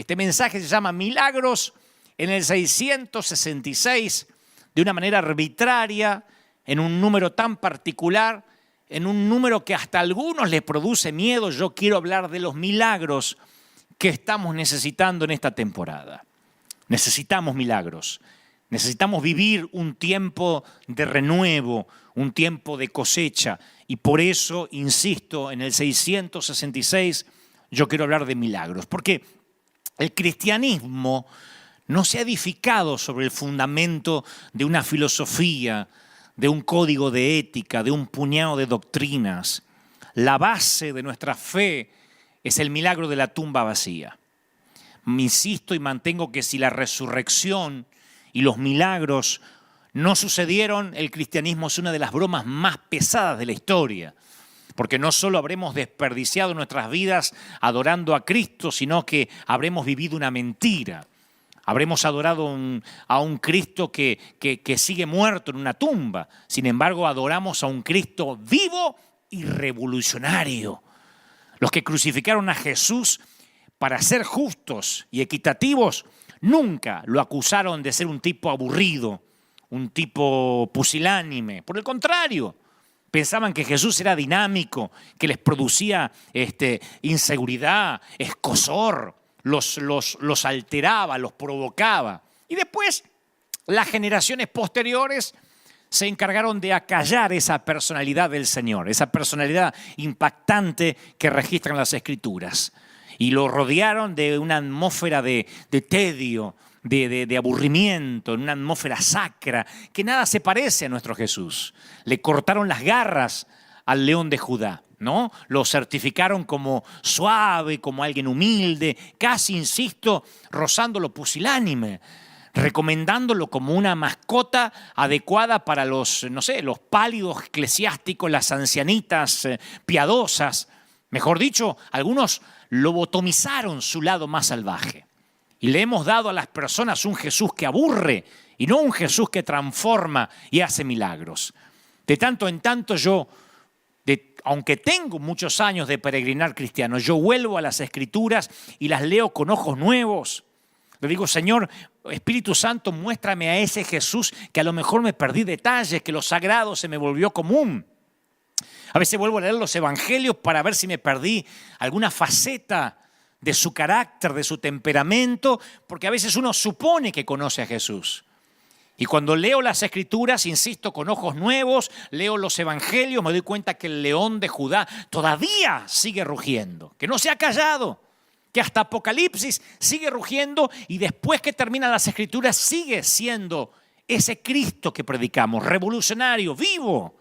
Este mensaje se llama Milagros en el 666, de una manera arbitraria, en un número tan particular, en un número que hasta a algunos les produce miedo. Yo quiero hablar de los milagros que estamos necesitando en esta temporada. Necesitamos milagros. Necesitamos vivir un tiempo de renuevo, un tiempo de cosecha. Y por eso, insisto, en el 666 yo quiero hablar de milagros. Porque el cristianismo no se ha edificado sobre el fundamento de una filosofía, de un código de ética, de un puñado de doctrinas. La base de nuestra fe es el milagro de la tumba vacía. Insisto y mantengo que si la resurrección y los milagros no sucedieron, el cristianismo es una de las bromas más pesadas de la historia. Porque no solo habremos desperdiciado nuestras vidas adorando a Cristo, sino que habremos vivido una mentira. Habremos adorado a un Cristo que sigue muerto en una tumba. Sin embargo, adoramos a un Cristo vivo y revolucionario. Los que crucificaron a Jesús, para ser justos y equitativos, nunca lo acusaron de ser un tipo aburrido, un tipo pusilánime. Por el contrario, pensaban que Jesús era dinámico, que les producía inseguridad, escozor, los alteraba, los provocaba. Y después, las generaciones posteriores se encargaron de acallar esa personalidad del Señor, esa personalidad impactante que registran las Escrituras. Y lo rodearon de una atmósfera de tedio, de aburrimiento, en una atmósfera sacra, que nada se parece a nuestro Jesús. Le cortaron las garras al león de Judá, ¿no? Lo certificaron como suave, como alguien humilde, casi, insisto, rozando lo pusilánime, recomendándolo como una mascota adecuada para los pálidos eclesiásticos, las ancianitas piadosas. Mejor dicho, algunos lobotomizaron su lado más salvaje. Y le hemos dado a las personas un Jesús que aburre y no un Jesús que transforma y hace milagros. De tanto en tanto aunque tengo muchos años de peregrinar cristiano, yo vuelvo a las Escrituras y las leo con ojos nuevos. Le digo, Señor, Espíritu Santo, muéstrame a ese Jesús que a lo mejor me perdí detalles, que lo sagrado se me volvió común. A veces vuelvo a leer los evangelios para ver si me perdí alguna faceta de su carácter, de su temperamento, porque a veces uno supone que conoce a Jesús. Y cuando leo las Escrituras, insisto, con ojos nuevos, leo los evangelios, me doy cuenta que el león de Judá todavía sigue rugiendo, que no se ha callado, que hasta Apocalipsis sigue rugiendo y después que terminan las Escrituras sigue siendo ese Cristo que predicamos, revolucionario, vivo.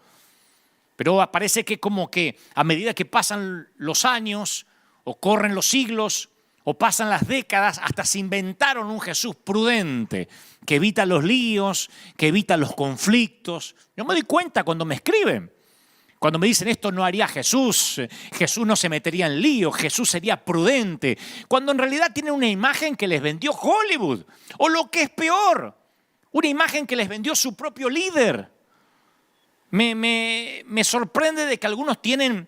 Pero parece que como que a medida que pasan los años o corren los siglos o pasan las décadas, hasta se inventaron un Jesús prudente que evita los líos, que evita los conflictos. Yo me doy cuenta cuando me escriben, cuando me dicen esto no haría Jesús, Jesús no se metería en líos, Jesús sería prudente, cuando en realidad tienen una imagen que les vendió Hollywood, o lo que es peor, una imagen que les vendió su propio líder. Me sorprende de que algunos tienen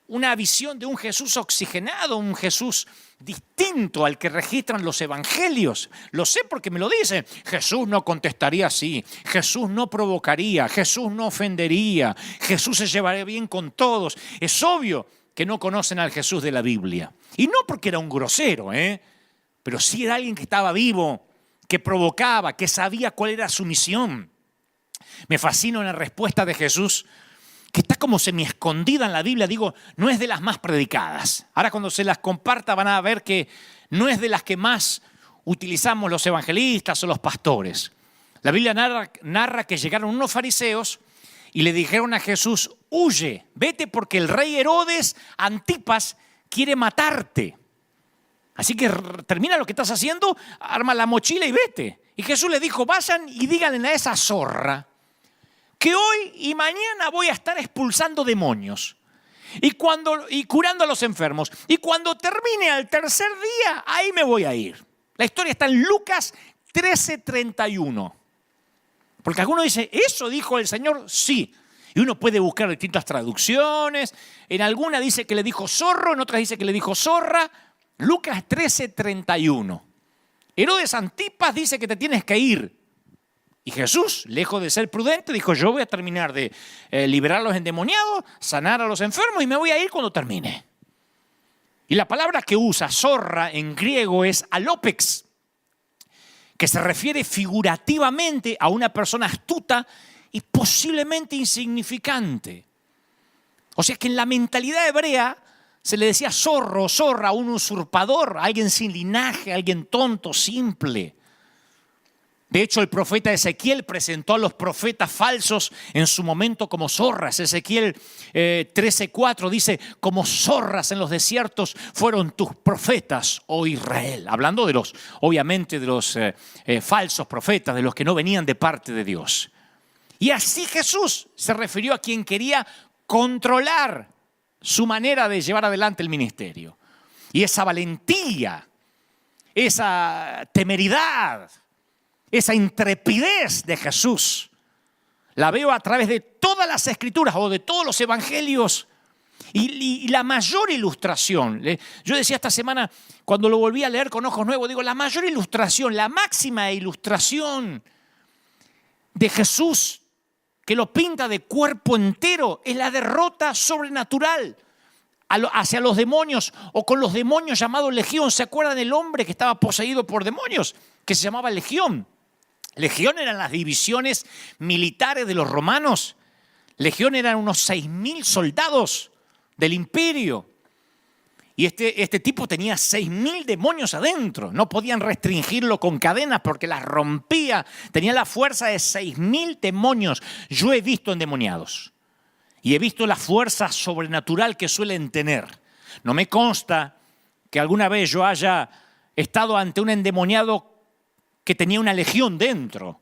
una visión de un Jesús oxigenado, un Jesús distinto al que registran los evangelios. Lo sé porque me lo dicen. Jesús no contestaría así, Jesús no provocaría, Jesús no ofendería, Jesús se llevaría bien con todos. Es obvio que no conocen al Jesús de la Biblia. Y no porque era un grosero, pero sí era alguien que estaba vivo, que provocaba, que sabía cuál era su misión. Me fascina una respuesta de Jesús que está como semi-escondida en la Biblia. Digo, no es de las más predicadas. Ahora cuando se las comparta van a ver que no es de las que más utilizamos los evangelistas o los pastores. La Biblia narra que llegaron unos fariseos y le dijeron a Jesús, huye, vete porque el rey Herodes Antipas quiere matarte. Así que termina lo que estás haciendo, arma la mochila y vete. Y Jesús le dijo, vayan y díganle a esa zorra que hoy y mañana voy a estar expulsando demonios y curando a los enfermos. Y cuando termine al tercer día, ahí me voy a ir. La historia está en Lucas 13:31. Porque alguno dice, ¿eso dijo el Señor? Sí. Y uno puede buscar distintas traducciones. En alguna dice que le dijo zorro, en otras dice que le dijo zorra. Lucas 13:31. Herodes Antipas dice que te tienes que ir. Y Jesús, lejos de ser prudente, dijo, yo voy a terminar de liberar a los endemoniados, sanar a los enfermos y me voy a ir cuando termine. Y la palabra que usa zorra en griego es alopex, que se refiere figurativamente a una persona astuta y posiblemente insignificante. O sea que en la mentalidad hebrea se le decía zorro, zorra, un usurpador, alguien sin linaje, alguien tonto, simple. De hecho, el profeta Ezequiel presentó a los profetas falsos en su momento como zorras. Ezequiel 13:4 dice, como zorras en los desiertos fueron tus profetas, oh Israel. Hablando de los, obviamente, de los falsos profetas, de los que no venían de parte de Dios. Y así Jesús se refirió a quien quería controlar su manera de llevar adelante el ministerio. Y esa valentía, esa temeridad, esa intrepidez de Jesús, la veo a través de todas las escrituras o de todos los evangelios. Y la mayor ilustración, yo decía esta semana, cuando lo volví a leer con ojos nuevos, digo, la mayor ilustración, la máxima ilustración de Jesús, que lo pinta de cuerpo entero, es la derrota sobrenatural hacia los demonios o con los demonios llamados Legión. ¿Se acuerdan del hombre que estaba poseído por demonios? Que se llamaba Legión. Legión eran las divisiones militares de los romanos. Legión eran unos 6.000 soldados del imperio. Y este tipo tenía 6.000 demonios adentro. No podían restringirlo con cadenas porque las rompía. Tenía la fuerza de 6.000 demonios. Yo he visto endemoniados. Y he visto la fuerza sobrenatural que suelen tener. No me consta que alguna vez yo haya estado ante un endemoniado que tenía una legión dentro.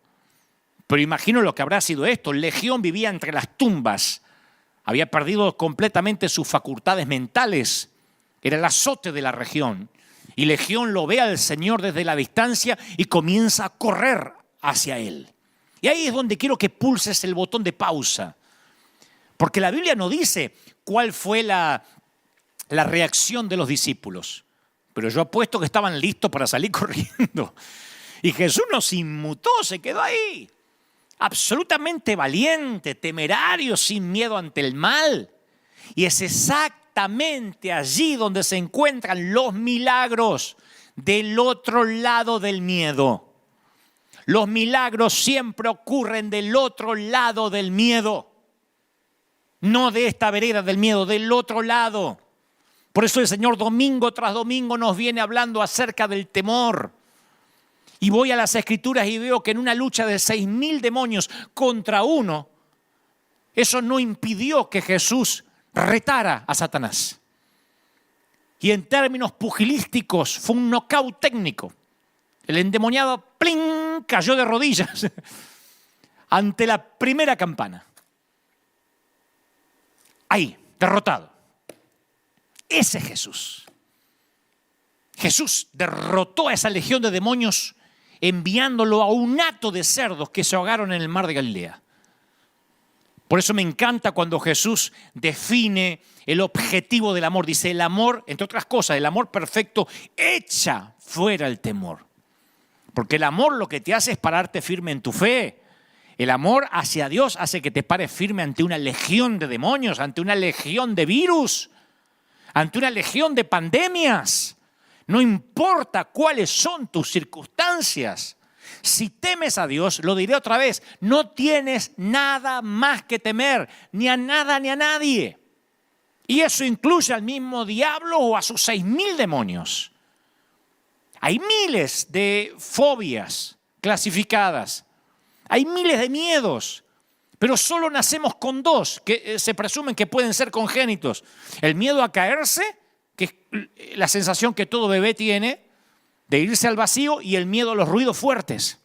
Pero imagino lo que habrá sido esto. Legión vivía entre las tumbas. Había perdido completamente sus facultades mentales. Era el azote de la región. Y Legión lo ve al Señor desde la distancia y comienza a correr hacia Él. Y ahí es donde quiero que pulses el botón de pausa. Porque la Biblia no dice cuál fue la reacción de los discípulos. Pero yo apuesto que estaban listos para salir corriendo. Y Jesús no se inmutó, se quedó ahí. Absolutamente valiente, temerario, sin miedo ante el mal. Y es exactamente allí donde se encuentran los milagros, del otro lado del miedo. Los milagros siempre ocurren del otro lado del miedo. No de esta vereda del miedo, del otro lado. Por eso el Señor domingo tras domingo nos viene hablando acerca del temor. Y voy a las Escrituras y veo que en una lucha de 6.000 demonios contra uno, eso no impidió que Jesús retara a Satanás. Y en términos pugilísticos fue un nocaut técnico. El endemoniado ¡plin!, cayó de rodillas ante la primera campana. Ahí, derrotado. Ese es Jesús. Jesús derrotó a esa legión de demonios enviándolo a un hato de cerdos que se ahogaron en el mar de Galilea. Por eso me encanta cuando Jesús define el objetivo del amor. Dice, el amor, entre otras cosas, el amor perfecto echa fuera el temor. Porque el amor lo que te hace es pararte firme en tu fe. El amor hacia Dios hace que te pares firme ante una legión de demonios, ante una legión de virus, ante una legión de pandemias. No importa cuáles son tus circunstancias. Si temes a Dios, lo diré otra vez, no tienes nada más que temer, ni a nada ni a nadie. Y eso incluye al mismo diablo o a sus 6.000 demonios. Hay miles de fobias clasificadas. Hay miles de miedos. Pero solo nacemos con dos que se presumen que pueden ser congénitos. El miedo a caerse, que es la sensación que todo bebé tiene de irse al vacío, y el miedo a los ruidos fuertes.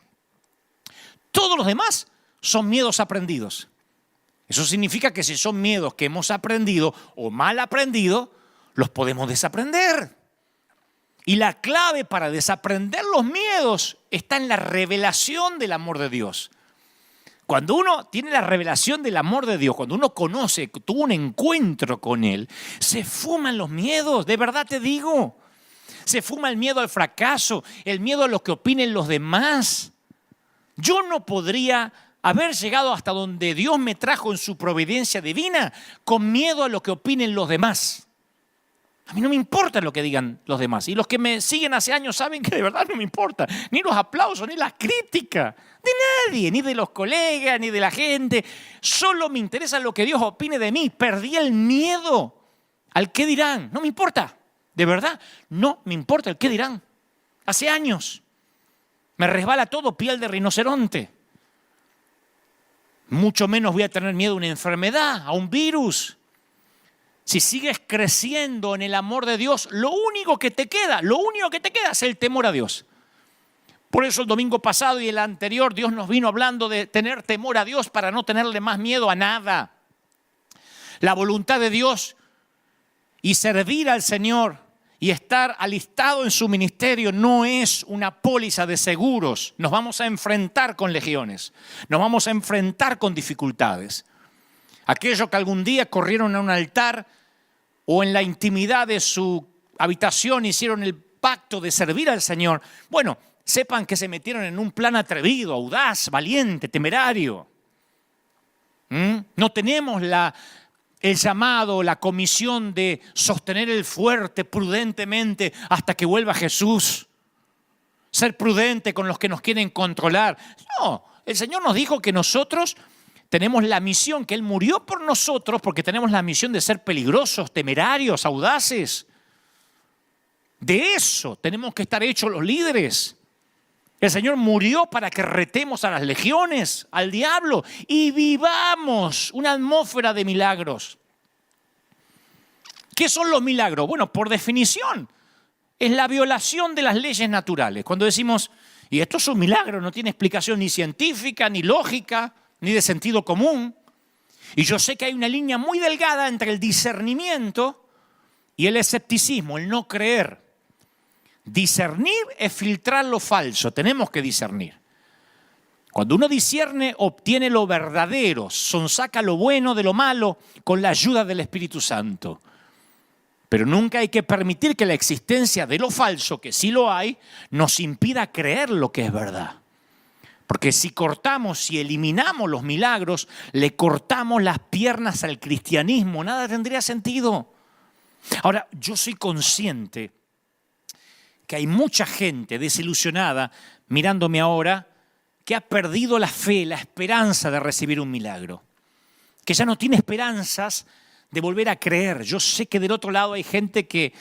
Todos los demás son miedos aprendidos. Eso significa que si son miedos que hemos aprendido o mal aprendido, los podemos desaprender. Y la clave para desaprender los miedos está en la revelación del amor de Dios. Cuando uno tiene la revelación del amor de Dios, cuando uno conoce, tuvo un encuentro con Él, se fuman los miedos, de verdad te digo. se fuma el miedo al fracaso, el miedo a lo que opinen los demás. Yo no podría haber llegado hasta donde Dios me trajo en su providencia divina con miedo a lo que opinen los demás. A mí no me importa lo que digan los demás. Y los que me siguen hace años saben que de verdad no me importa. Ni los aplausos, ni las críticas. De nadie, ni de los colegas, ni de la gente. Solo me interesa lo que Dios opine de mí. Perdí el miedo al qué dirán. No me importa. De verdad, no me importa el qué dirán. Hace años. Me resbala todo, piel de rinoceronte. Mucho menos voy a tener miedo a una enfermedad, a un virus. Si sigues creciendo en el amor de Dios, lo único que te queda es el temor a Dios. Por eso el domingo pasado y el anterior Dios nos vino hablando de tener temor a Dios para no tenerle más miedo a nada. La voluntad de Dios y servir al Señor y estar alistado en su ministerio no es una póliza de seguros. Nos vamos a enfrentar con legiones, nos vamos a enfrentar con dificultades. Aquellos que algún día corrieron a un altar o en la intimidad de su habitación hicieron el pacto de servir al Señor, bueno, sepan que se metieron en un plan atrevido, audaz, valiente, temerario. No tenemos el llamado, la comisión de sostener el fuerte prudentemente hasta que vuelva Jesús. Ser prudente con los que nos quieren controlar. No, el Señor nos dijo que nosotros tenemos la misión, que Él murió por nosotros porque tenemos la misión de ser peligrosos, temerarios, audaces. De eso tenemos que estar hechos los líderes. El Señor murió para que retemos a las legiones, al diablo, y vivamos una atmósfera de milagros. ¿Qué son los milagros? Bueno, por definición, es la violación de las leyes naturales. Cuando decimos, y esto es un milagro, no tiene explicación ni científica, ni lógica, ni de sentido común. Y yo sé que hay una línea muy delgada entre el discernimiento y el escepticismo, el no creer. Discernir es filtrar lo falso, tenemos que discernir. Cuando uno discierne, obtiene lo verdadero, sonsaca lo bueno de lo malo con la ayuda del Espíritu Santo. Pero nunca hay que permitir que la existencia de lo falso, que sí lo hay, nos impida creer lo que es verdad. Porque si cortamos, si eliminamos los milagros, le cortamos las piernas al cristianismo, nada tendría sentido. Ahora, yo soy consciente que hay mucha gente desilusionada mirándome ahora que ha perdido la fe, la esperanza de recibir un milagro. Que ya no tiene esperanzas de volver a creer. Yo sé que del otro lado hay gente que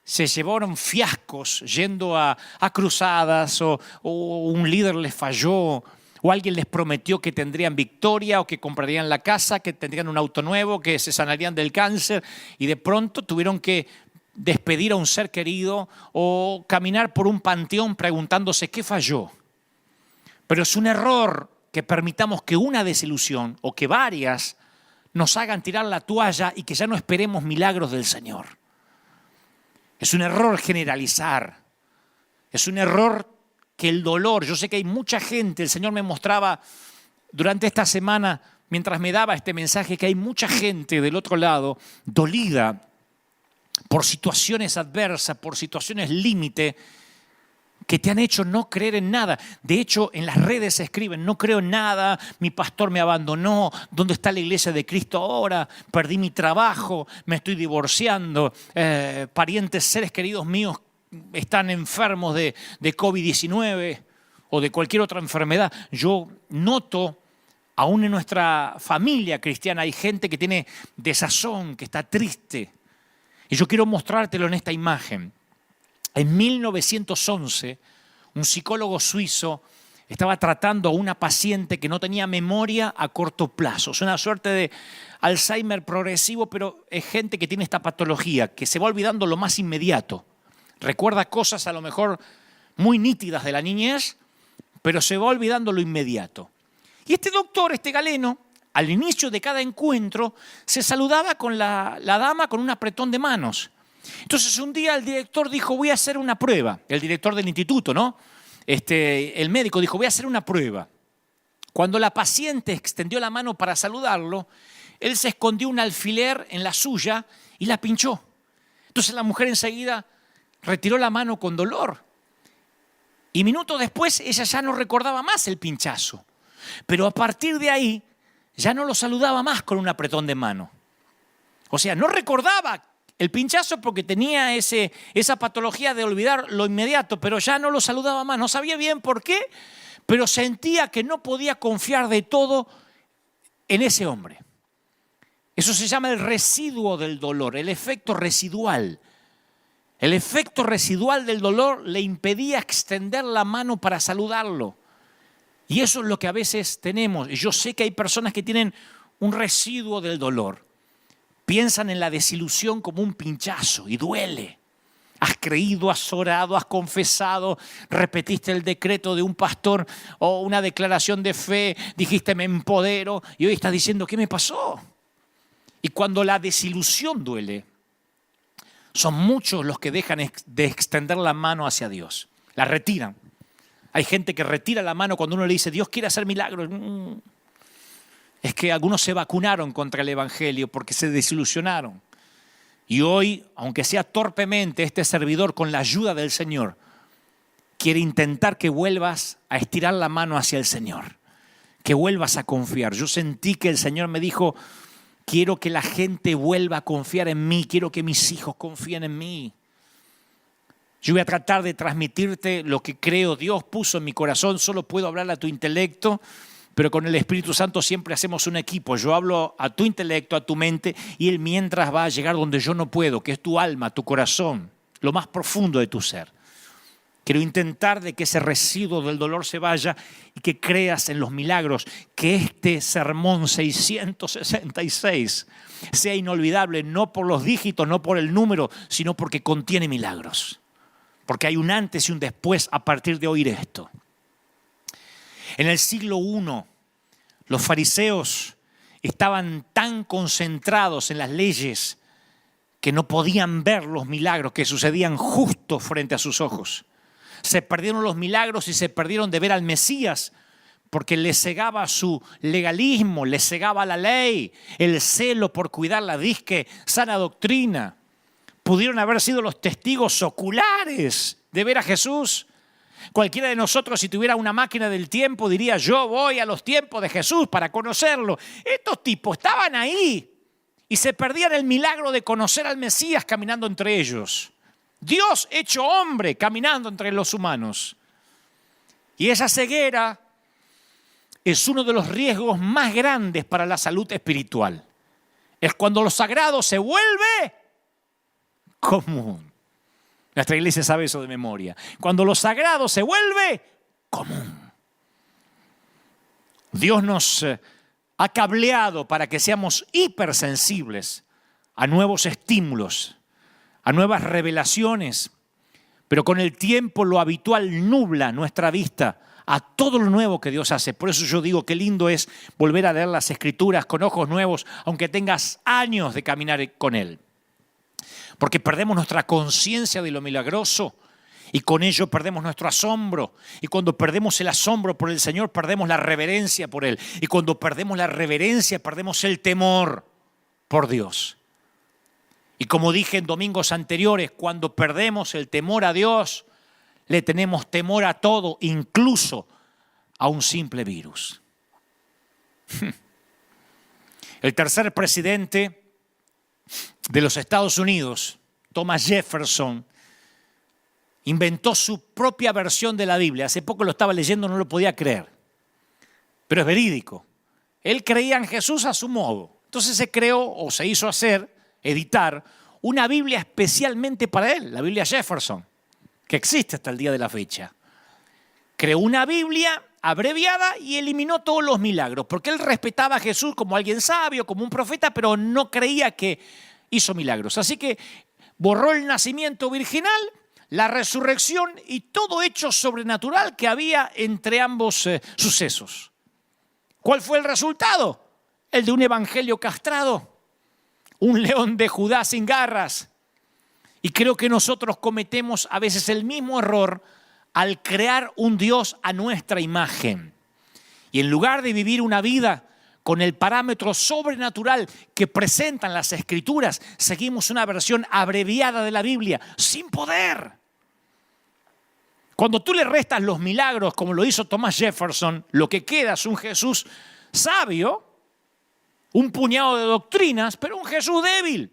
se llevaron fiascos yendo a cruzadas o un líder les falló o alguien les prometió que tendrían victoria o que comprarían la casa, que tendrían un auto nuevo, que se sanarían del cáncer y de pronto tuvieron que despedir a un ser querido o caminar por un panteón preguntándose qué falló. Pero es un error que permitamos que una desilusión o que varias nos hagan tirar la toalla y que ya no esperemos milagros del Señor. Es un error generalizar. Es un error que el dolor, yo sé que hay mucha gente, el Señor me mostraba durante esta semana, mientras me daba este mensaje, que hay mucha gente del otro lado dolida por situaciones adversas, por situaciones límite, que te han hecho no creer en nada. De hecho, en las redes se escriben, no creo en nada, mi pastor me abandonó, ¿dónde está la iglesia de Cristo ahora? Perdí mi trabajo, me estoy divorciando, parientes, seres queridos míos están enfermos de COVID-19 o de cualquier otra enfermedad. Yo noto, aún en nuestra familia cristiana, hay gente que tiene desazón, que está triste. Y yo quiero mostrártelo en esta imagen. En 1911, un psicólogo suizo estaba tratando a una paciente que no tenía memoria a corto plazo. Es una suerte de Alzheimer progresivo, pero es gente que tiene esta patología, que se va olvidando lo más inmediato. Recuerda cosas a lo mejor muy nítidas de la niñez, pero se va olvidando lo inmediato. Y este doctor, este galeno, al inicio de cada encuentro, se saludaba con la dama con un apretón de manos. Entonces un día el director dijo, voy a hacer una prueba. El director del instituto, ¿no? El médico dijo, voy a hacer una prueba. Cuando la paciente extendió la mano para saludarlo, él se escondió un alfiler en la suya y la pinchó. Entonces la mujer enseguida retiró la mano con dolor. Y minutos después ella ya no recordaba más el pinchazo. Pero a partir de ahí ya no lo saludaba más con un apretón de mano. O sea, no recordaba el pinchazo porque tenía esa patología de olvidar lo inmediato, pero ya no lo saludaba más. No sabía bien por qué, pero sentía que no podía confiar de todo en ese hombre. Eso se llama el residuo del dolor, el efecto residual. El efecto residual del dolor le impedía extender la mano para saludarlo. Y eso es lo que a veces tenemos. Yo sé que hay personas que tienen un residuo del dolor. Piensan en la desilusión como un pinchazo y duele. Has creído, has orado, has confesado, repetiste el decreto de un pastor o una declaración de fe, dijiste me empodero y hoy estás diciendo ¿qué me pasó? Y cuando la desilusión duele, son muchos los que dejan de extender la mano hacia Dios. La retiran. Hay gente que retira la mano cuando uno le dice Dios quiere hacer milagros. Es que algunos se vacunaron contra el evangelio porque se desilusionaron. Y hoy, aunque sea torpemente, este servidor con la ayuda del Señor quiere intentar que vuelvas a estirar la mano hacia el Señor, que vuelvas a confiar. Yo sentí que el Señor me dijo, quiero que la gente vuelva a confiar en mí, quiero que mis hijos confíen en mí. Yo voy a tratar de transmitirte lo que creo Dios puso en mi corazón, solo puedo hablar a tu intelecto, pero con el Espíritu Santo siempre hacemos un equipo. Yo hablo a tu intelecto, a tu mente, y Él mientras va a llegar donde yo no puedo, que es tu alma, tu corazón, lo más profundo de tu ser. Quiero intentar de que ese residuo del dolor se vaya y que creas en los milagros, que este sermón 666 sea inolvidable, no por los dígitos, no por el número, sino porque contiene milagros. Porque hay un antes y un después a partir de oír esto. En el siglo I, los fariseos estaban tan concentrados en las leyes que no podían ver los milagros que sucedían justo frente a sus ojos. Se perdieron los milagros y se perdieron de ver al Mesías porque les cegaba su legalismo, les cegaba la ley, el celo por cuidar la disque sana doctrina. Pudieron haber sido los testigos oculares de ver a Jesús. Cualquiera de nosotros, si tuviera una máquina del tiempo, diría, yo voy a los tiempos de Jesús para conocerlo. Estos tipos estaban ahí y se perdían el milagro de conocer al Mesías caminando entre ellos. Dios hecho hombre caminando entre los humanos. Y esa ceguera es uno de los riesgos más grandes para la salud espiritual. Es cuando lo sagrado se vuelve común. Nuestra iglesia sabe eso de memoria. Cuando lo sagrado se vuelve común. Dios nos ha cableado para que seamos hipersensibles a nuevos estímulos, a nuevas revelaciones, pero con el tiempo lo habitual nubla nuestra vista a todo lo nuevo que Dios hace. Por eso yo digo que lindo es volver a leer las Escrituras con ojos nuevos, aunque tengas años de caminar con Él. Porque perdemos nuestra conciencia de lo milagroso y con ello perdemos nuestro asombro. Y cuando perdemos el asombro por el Señor, perdemos la reverencia por Él. Y cuando perdemos la reverencia, perdemos el temor por Dios. Y como dije en domingos anteriores, cuando perdemos el temor a Dios, le tenemos temor a todo, incluso a un simple virus. El tercer presidente de los Estados Unidos, Thomas Jefferson, inventó su propia versión de la Biblia. Hace poco lo estaba leyendo, no lo podía creer. Pero es verídico. Él creía en Jesús a su modo. Entonces se creó o se hizo editar una Biblia especialmente para él, la Biblia Jefferson, que existe hasta el día de la fecha. Creó una Biblia abreviada y eliminó todos los milagros, porque él respetaba a Jesús como alguien sabio, como un profeta, pero no creía que hizo milagros. Así que borró el nacimiento virginal, la resurrección y todo hecho sobrenatural que había entre ambos sucesos. ¿Cuál fue el resultado? El de un evangelio castrado, un león de Judá sin garras. Y creo que nosotros cometemos a veces el mismo error al crear un Dios a nuestra imagen. Y en lugar de vivir una vida con el parámetro sobrenatural que presentan las Escrituras, seguimos una versión abreviada de la Biblia, sin poder. Cuando tú le restas los milagros, como lo hizo Thomas Jefferson, lo que queda es un Jesús sabio, un puñado de doctrinas, pero un Jesús débil.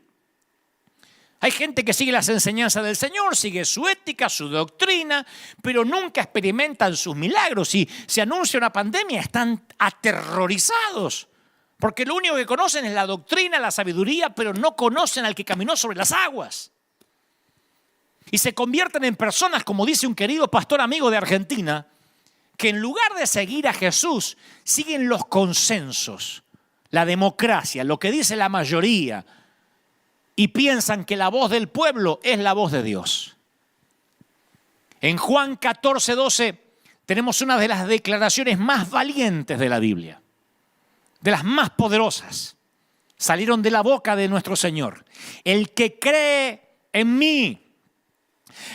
Hay gente que sigue las enseñanzas del Señor, sigue su ética, su doctrina, pero nunca experimentan sus milagros. Si se anuncia una pandemia, están aterrorizados, porque lo único que conocen es la doctrina, la sabiduría, pero no conocen al que caminó sobre las aguas. Y se convierten en personas, como dice un querido pastor amigo de Argentina, que en lugar de seguir a Jesús, siguen los consensos, la democracia, lo que dice la mayoría, y piensan que la voz del pueblo es la voz de Dios. En Juan 14:12 tenemos una de las declaraciones más valientes de la Biblia, de las más poderosas. Salieron de la boca de nuestro Señor. El que cree en mí,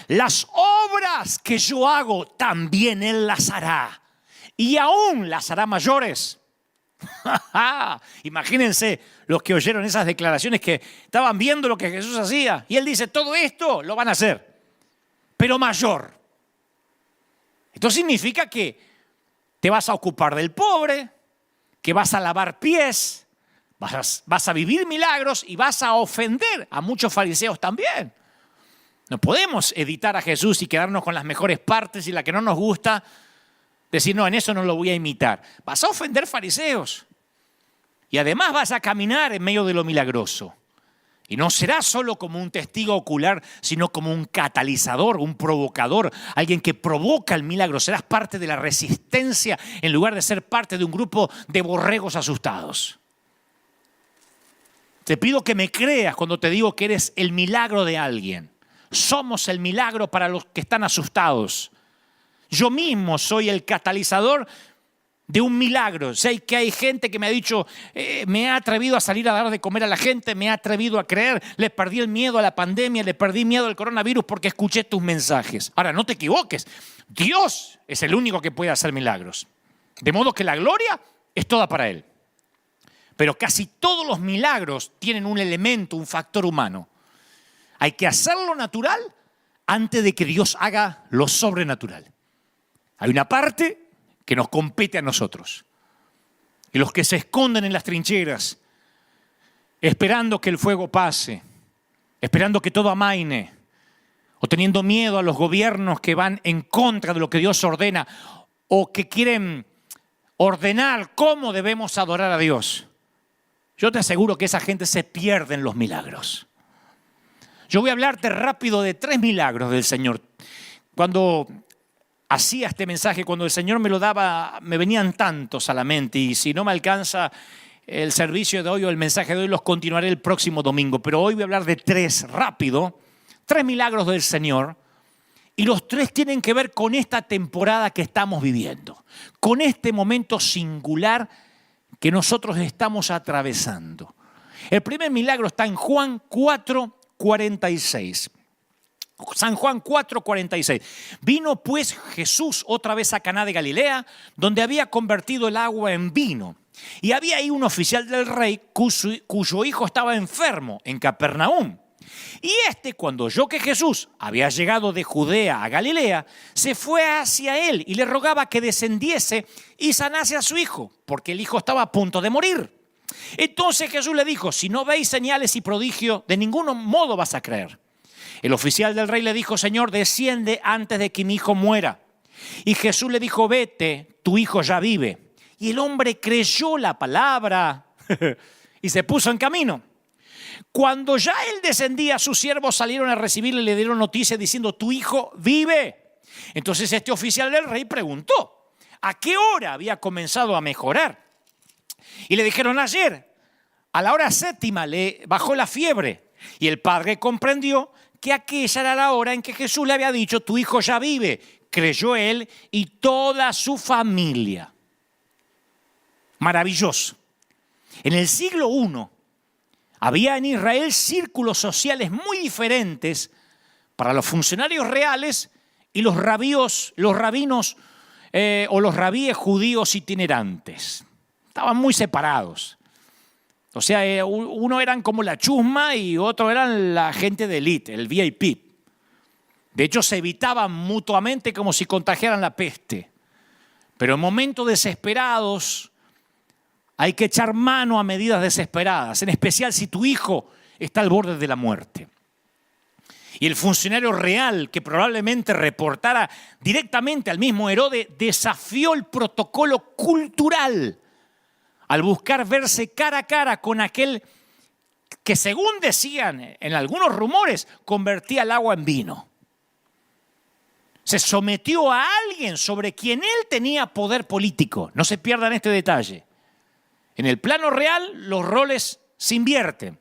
las obras que yo hago, también Él las hará. Y aún las hará mayores. Imagínense los que oyeron esas declaraciones, que estaban viendo lo que Jesús hacía. Y Él dice, todo esto lo van a hacer, pero mayor. Esto significa que te vas a ocupar del pobre, que vas a lavar pies, vas a vivir milagros y vas a ofender a muchos fariseos también. No podemos editar a Jesús y quedarnos con las mejores partes, y la que no nos gusta, decir, no, en eso no lo voy a imitar. Vas a ofender fariseos. Y además vas a caminar en medio de lo milagroso. Y no serás solo como un testigo ocular, sino como un catalizador, un provocador, alguien que provoca el milagro. Serás parte de la resistencia en lugar de ser parte de un grupo de borregos asustados. Te pido que me creas cuando te digo que eres el milagro de alguien. Somos el milagro para los que están asustados. Yo mismo soy el catalizador de un milagro. Sé que hay gente que me ha dicho, me he atrevido a salir a dar de comer a la gente, me he atrevido a creer, le perdí el miedo a la pandemia, le perdí miedo al coronavirus porque escuché tus mensajes. Ahora, no te equivoques, Dios es el único que puede hacer milagros. De modo que la gloria es toda para Él. Pero casi todos los milagros tienen un elemento, un factor humano. Hay que hacerlo natural antes de que Dios haga lo sobrenatural. Hay una parte que nos compete a nosotros. Y los que se esconden en las trincheras, esperando que el fuego pase, esperando que todo amaine, o teniendo miedo a los gobiernos que van en contra de lo que Dios ordena, o que quieren ordenar cómo debemos adorar a Dios. Yo te aseguro que esa gente se pierde en los milagros. Yo voy a hablarte rápido de 3 milagros del Señor. Cuando hacía este mensaje, cuando el Señor me lo daba, me venían tantos a la mente, y si no me alcanza el servicio de hoy o el mensaje de hoy, los continuaré el próximo domingo. Pero hoy voy a hablar de 3 rápido, 3 milagros del Señor, y los 3 tienen que ver con esta temporada que estamos viviendo, con este momento singular que nosotros estamos atravesando. El primer milagro está en Juan 4:46. San Juan 4:46. Vino pues Jesús otra vez a Caná de Galilea, donde había convertido el agua en vino. Y había ahí un oficial del rey cuyo hijo estaba enfermo en Capernaum. Y cuando oyó que Jesús había llegado de Judea a Galilea, se fue hacia él y le rogaba que descendiese y sanase a su hijo, porque el hijo estaba a punto de morir. Entonces Jesús le dijo, si no veis señales y prodigios, de ningún modo vas a creer. El oficial del rey le dijo, Señor, desciende antes de que mi hijo muera. Y Jesús le dijo, vete, tu hijo ya vive. Y el hombre creyó la palabra y se puso en camino. Cuando ya él descendía, sus siervos salieron a recibirle y le dieron noticia diciendo, tu hijo vive. Entonces este oficial del rey preguntó, ¿a qué hora había comenzado a mejorar? Y le dijeron, ayer, a la hora 7:00 le bajó la fiebre. Y el padre comprendió que aquella era la hora en que Jesús le había dicho, tu hijo ya vive. Creyó él y toda su familia. Maravilloso. En el siglo I había en Israel círculos sociales muy diferentes para los funcionarios reales y los rabinos o los rabíes judíos itinerantes. estaban muy separados. O sea, uno eran como la chusma y otro eran la gente de élite, el VIP. De hecho, se evitaban mutuamente como si contagiaran la peste. Pero en momentos desesperados hay que echar mano a medidas desesperadas, en especial si tu hijo está al borde de la muerte. Y el funcionario real, que probablemente reportara directamente al mismo Herodes, desafió el protocolo cultural al buscar verse cara a cara con aquel que, según decían en algunos rumores, convertía el agua en vino. Se sometió a alguien sobre quien él tenía poder político. No se pierdan este detalle. En el plano real, los roles se invierten.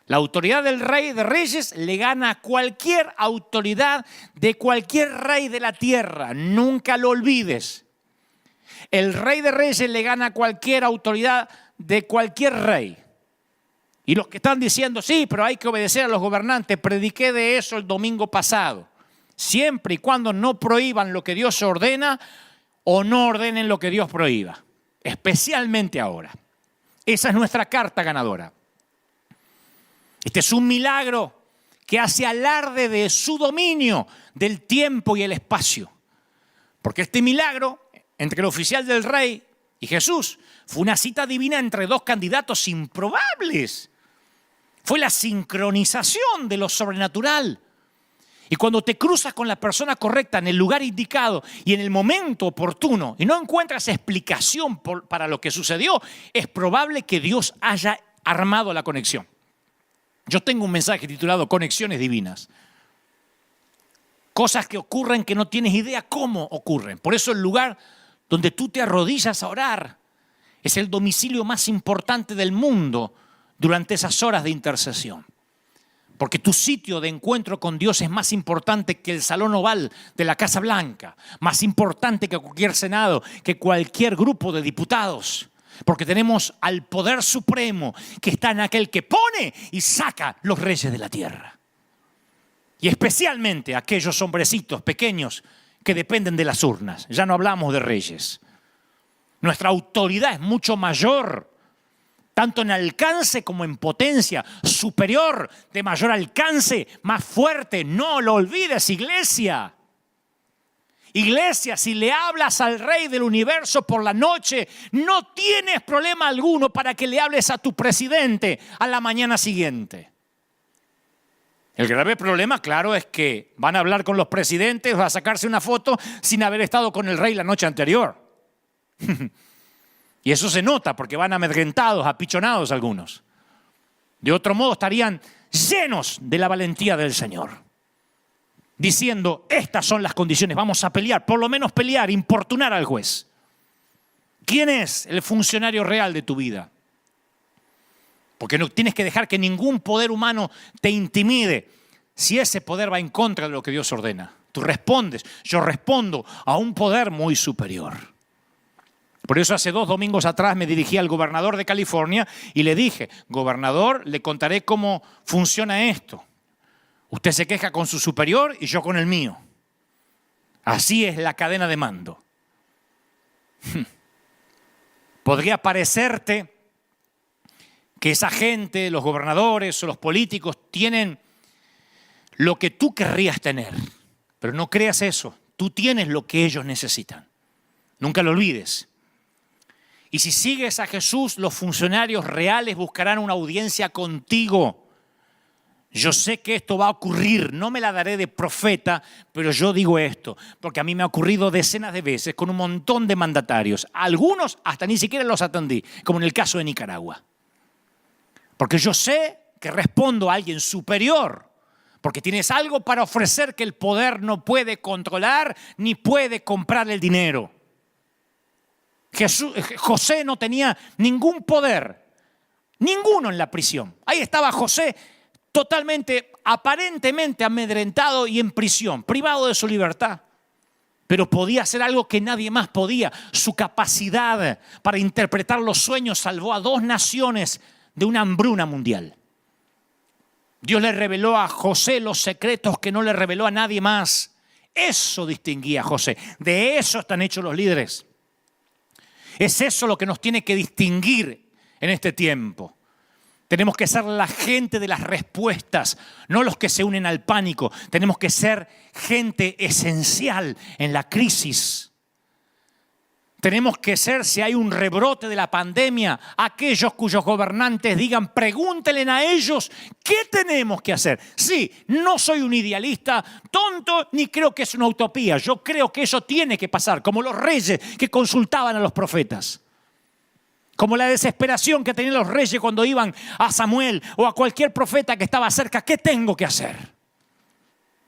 La autoridad del rey de reyes le gana a cualquier autoridad de cualquier rey de la tierra. Nunca lo olvides. El rey de reyes le gana a cualquier autoridad de cualquier rey. Y los que están diciendo, sí, pero hay que obedecer a los gobernantes, prediqué de eso el domingo pasado. Siempre y cuando no prohíban lo que Dios ordena o no ordenen lo que Dios prohíba. Especialmente ahora. Esa es nuestra carta ganadora. Este es un milagro que hace alarde de su dominio del tiempo y el espacio. Porque este milagro entre el oficial del rey y Jesús fue una cita divina entre dos candidatos improbables. Fue la sincronización de lo sobrenatural. Y cuando te cruzas con la persona correcta en el lugar indicado y en el momento oportuno y no encuentras explicación para lo que sucedió, es probable que Dios haya armado la conexión. Yo tengo un mensaje titulado Conexiones Divinas. Cosas que ocurren que no tienes idea cómo ocurren. Por eso el lugar donde tú te arrodillas a orar es el domicilio más importante del mundo durante esas horas de intercesión. Porque tu sitio de encuentro con Dios es más importante que el salón oval de la Casa Blanca, más importante que cualquier senado, que cualquier grupo de diputados. Porque tenemos al poder supremo que está en aquel que pone y saca los reyes de la tierra. Y especialmente aquellos hombrecitos pequeños que dependen de las urnas. Ya no hablamos de reyes. Nuestra autoridad es mucho mayor, tanto en alcance como en potencia, superior, de mayor alcance, más fuerte. No lo olvides, iglesia. Iglesia, si le hablas al Rey del universo por la noche, no tienes problema alguno para que le hables a tu presidente a la mañana siguiente. El grave problema, claro, es que van a hablar con los presidentes o a sacarse una foto sin haber estado con el rey la noche anterior. Y eso se nota porque van amedrentados, apichonados algunos. De otro modo estarían llenos de la valentía del Señor, diciendo, estas son las condiciones, vamos a pelear, por lo menos pelear, importunar al juez. ¿Quién es el funcionario real de tu vida? Porque no tienes que dejar que ningún poder humano te intimide si ese poder va en contra de lo que Dios ordena. Tú respondes, yo respondo a un poder muy superior. Por eso hace 2 domingos atrás me dirigí al gobernador de California y le dije, gobernador, le contaré cómo funciona esto. Usted se queja con su superior y yo con el mío. Así es la cadena de mando. Podría parecerte que esa gente, los gobernadores o los políticos, tienen lo que tú querrías tener. Pero no creas eso. Tú tienes lo que ellos necesitan. Nunca lo olvides. Y si sigues a Jesús, los funcionarios reales buscarán una audiencia contigo. Yo sé que esto va a ocurrir, no me la daré de profeta, pero yo digo esto, porque a mí me ha ocurrido decenas de veces con un montón de mandatarios. Algunos hasta ni siquiera los atendí, como en el caso de Nicaragua. Porque yo sé que respondo a alguien superior, porque tienes algo para ofrecer que el poder no puede controlar ni puede comprar el dinero. José no tenía ningún poder, ninguno en la prisión. Ahí estaba José totalmente, aparentemente amedrentado y en prisión, privado de su libertad. Pero podía hacer algo que nadie más podía. Su capacidad para interpretar los sueños salvó a 2 naciones de una hambruna mundial. Dios le reveló a José los secretos que no le reveló a nadie más. Eso distinguía a José. De eso están hechos los líderes. Es eso lo que nos tiene que distinguir en este tiempo. Tenemos que ser la gente de las respuestas, no los que se unen al pánico. Tenemos que ser gente esencial en la crisis. Tenemos que ser, si hay un rebrote de la pandemia, aquellos cuyos gobernantes digan, pregúntenle a ellos qué tenemos que hacer. Sí, no soy un idealista tonto ni creo que es una utopía. Yo creo que eso tiene que pasar, como los reyes que consultaban a los profetas. Como la desesperación que tenían los reyes cuando iban a Samuel o a cualquier profeta que estaba cerca. ¿Qué tengo que hacer?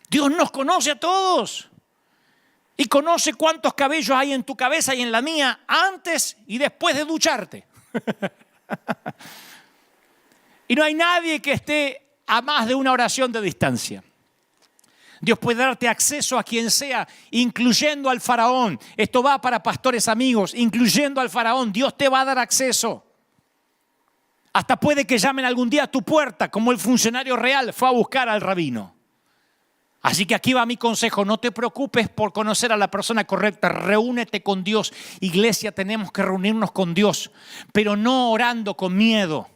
Dios nos conoce a todos. Y conoce cuántos cabellos hay en tu cabeza y en la mía antes y después de ducharte. Y no hay nadie que esté a más de una oración de distancia. Dios puede darte acceso a quien sea, incluyendo al faraón. Esto va para pastores amigos, incluyendo al faraón. Dios te va a dar acceso. Hasta puede que llamen algún día a tu puerta, como el funcionario real fue a buscar al rabino. Así que aquí va mi consejo, no te preocupes por conocer a la persona correcta, reúnete con Dios. Iglesia, tenemos que reunirnos con Dios, pero no orando con miedo.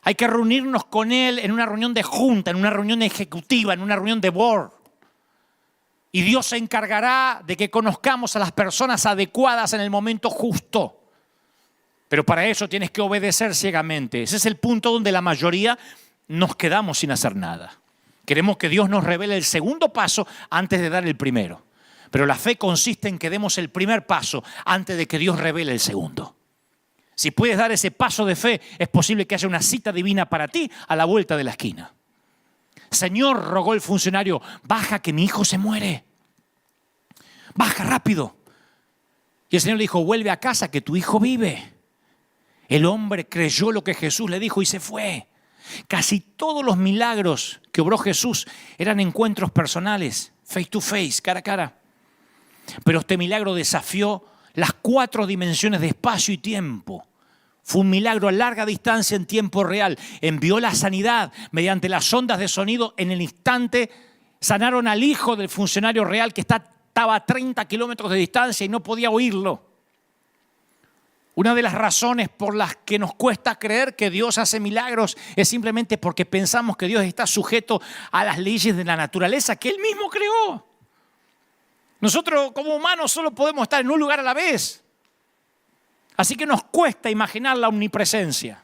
Hay que reunirnos con Él en una reunión de junta, en una reunión ejecutiva, en una reunión de board. Y Dios se encargará de que conozcamos a las personas adecuadas en el momento justo. Pero para eso tienes que obedecer ciegamente. Ese es el punto donde la mayoría nos quedamos sin hacer nada. Queremos que Dios nos revele el segundo paso antes de dar el primero. Pero la fe consiste en que demos el primer paso antes de que Dios revele el segundo. Si puedes dar ese paso de fe, es posible que haya una cita divina para ti a la vuelta de la esquina. Señor, rogó el funcionario, baja que mi hijo se muere. Baja rápido. Y el Señor le dijo, vuelve a casa que tu hijo vive. El hombre creyó lo que Jesús le dijo y se fue. Casi todos los milagros que obró Jesús eran encuentros personales, face to face, cara a cara. Pero este milagro desafió las 4 dimensiones de espacio y tiempo. Fue un milagro a larga distancia en tiempo real. Envió la sanidad mediante las ondas de sonido. En el instante sanaron al hijo del funcionario real que estaba a 30 kilómetros de distancia y no podía oírlo. Una de las razones por las que nos cuesta creer que Dios hace milagros es simplemente porque pensamos que Dios está sujeto a las leyes de la naturaleza que Él mismo creó. Nosotros como humanos solo podemos estar en un lugar a la vez. Así que nos cuesta imaginar la omnipresencia.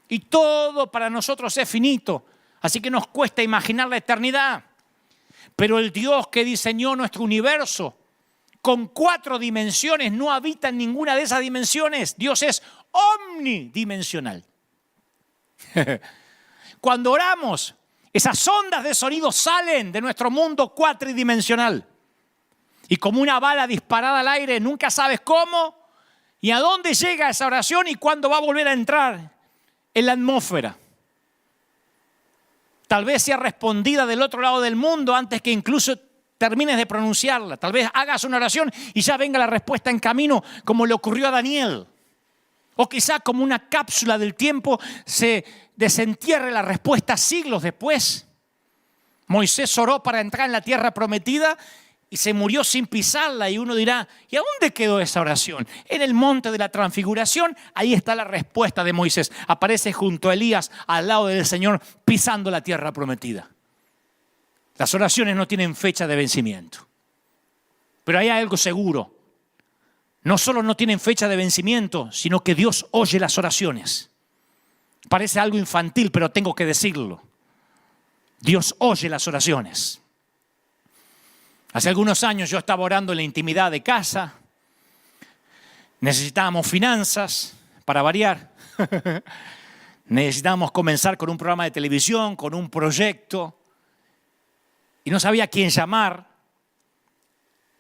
Y todo para nosotros es finito. Así que nos cuesta imaginar la eternidad. Pero el Dios que diseñó nuestro universo con 4 dimensiones no habita en ninguna de esas dimensiones. Dios es omnidimensional. Cuando oramos, esas ondas de sonido salen de nuestro mundo cuatridimensional. Y como una bala disparada al aire, nunca sabes cómo y a dónde llega esa oración y cuándo va a volver a entrar en la atmósfera. Tal vez sea respondida del otro lado del mundo antes que incluso termines de pronunciarla. Tal vez hagas una oración y ya venga la respuesta en camino, como le ocurrió a Daniel. O quizá como una cápsula del tiempo se desentierre la respuesta siglos después. Moisés oró para entrar en la tierra prometida y se murió sin pisarla. Y uno dirá, ¿y a dónde quedó esa oración? En el monte de la transfiguración, ahí está la respuesta de Moisés. Aparece junto a Elías al lado del Señor pisando la tierra prometida. Las oraciones no tienen fecha de vencimiento. Pero hay algo seguro. No solo no tienen fecha de vencimiento, sino que Dios oye las oraciones. Parece algo infantil, pero tengo que decirlo. Dios oye las oraciones. Hace algunos años yo estaba orando en la intimidad de casa. Necesitábamos finanzas, para variar. Necesitábamos comenzar con un programa de televisión, con un proyecto. Y no sabía a quién llamar.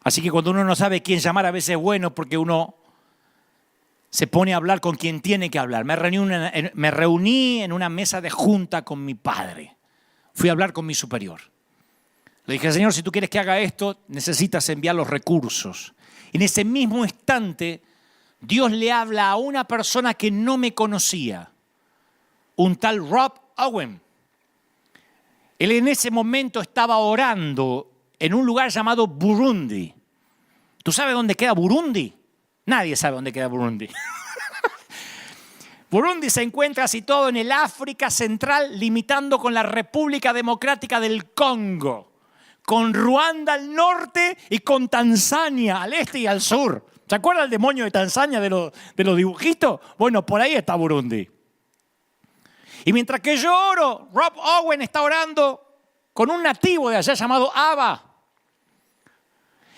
Así que cuando uno no sabe quién llamar, a veces es bueno porque uno se pone a hablar con quien tiene que hablar. Me reuní en una mesa de junta con mi padre. Fui a hablar con mi superior. Le dije, Señor, si tú quieres que haga esto, necesitas enviar los recursos. En ese mismo instante, Dios le habla a una persona que no me conocía, un tal Rob Owen. Él en ese momento estaba orando en un lugar llamado Burundi. ¿Tú sabes dónde queda Burundi? Nadie sabe dónde queda Burundi. Burundi se encuentra situado en el África Central, limitando con la República Democrática del Congo, con Ruanda al norte y con Tanzania al este y al sur. ¿Se acuerda el demonio de Tanzania de los dibujitos? Bueno, por ahí está Burundi. Y mientras que yo oro, Rob Owen está orando con un nativo de allá llamado Abba.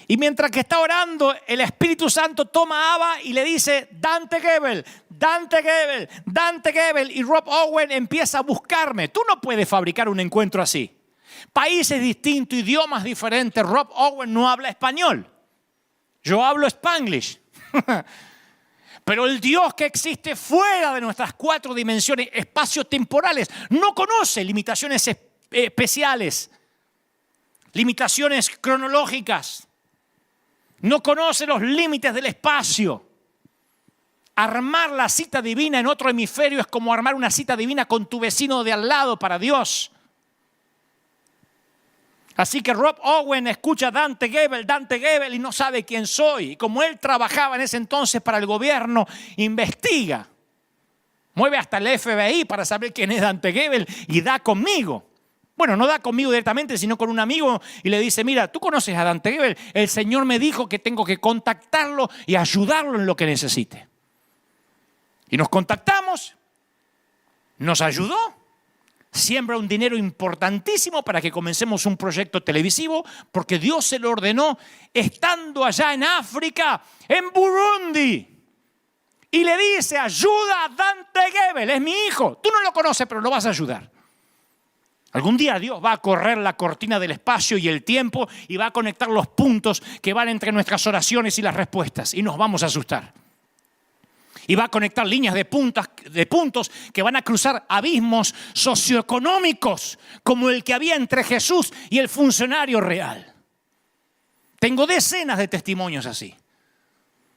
Y mientras que está orando, el Espíritu Santo toma a Abba y le dice, Dante Gebel, Dante Gebel, Dante Gebel. Y Rob Owen empieza a buscarme. Tú no puedes fabricar un encuentro así. Países distintos, idiomas diferentes. Rob Owen no habla español. Yo hablo Spanglish. Pero el Dios que existe fuera de nuestras 4 dimensiones espacio-temporales no conoce limitaciones especiales, limitaciones cronológicas. No conoce los límites del espacio. Armar la cita divina en otro hemisferio es como armar una cita divina con tu vecino de al lado para Dios. Así que Rob Owen escucha Dante Gebel y no sabe quién soy. Y como él trabajaba en ese entonces para el gobierno, investiga. Mueve hasta el FBI para saber quién es Dante Gebel y da conmigo. Bueno, no da conmigo directamente, sino con un amigo y le dice, mira, ¿tú conoces a Dante Gebel? El Señor me dijo que tengo que contactarlo y ayudarlo en lo que necesite. Y nos contactamos, nos ayudó, siembra un dinero importantísimo para que comencemos un proyecto televisivo, porque Dios se lo ordenó estando allá en África, en Burundi. Y le dice, ayuda a Dante Gebel, es mi hijo. Tú no lo conoces, pero lo vas a ayudar. Algún día Dios va a correr la cortina del espacio y el tiempo y va a conectar los puntos que van entre nuestras oraciones y las respuestas. Y nos vamos a asustar. Y va a conectar líneas de puntos que van a cruzar abismos socioeconómicos como el que había entre Jesús y el funcionario real. Tengo decenas de testimonios así.